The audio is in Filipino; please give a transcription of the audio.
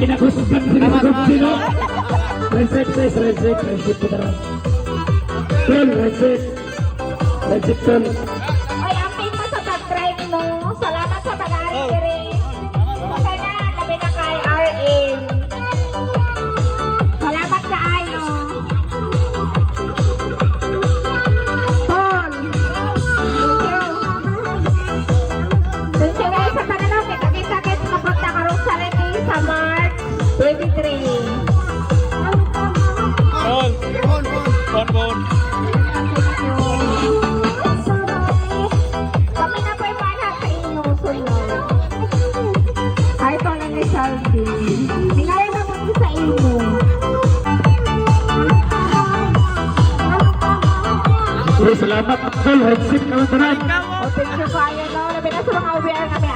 kinakusgan sino. Red set please, red set kita rin. Tol, red set tol. Ay, ang pin mo sa pag-drive mo. Salamat sa pag-aaral rin. Okay na, labi na kay RM. Salamat sa ayo. Paul. Thank you guys sa pananaw. Kita-kita mapunta ka rin sa Rene sa March 23. Bon. Kami na po yung panak sa inyo, sunod. Ay, ito lang ni Shelby. Ningaya na po sa inyo. Salamat tol, red set kawan tanan. O, thank you kayo, no? Labi na sa mga ubiyan kami,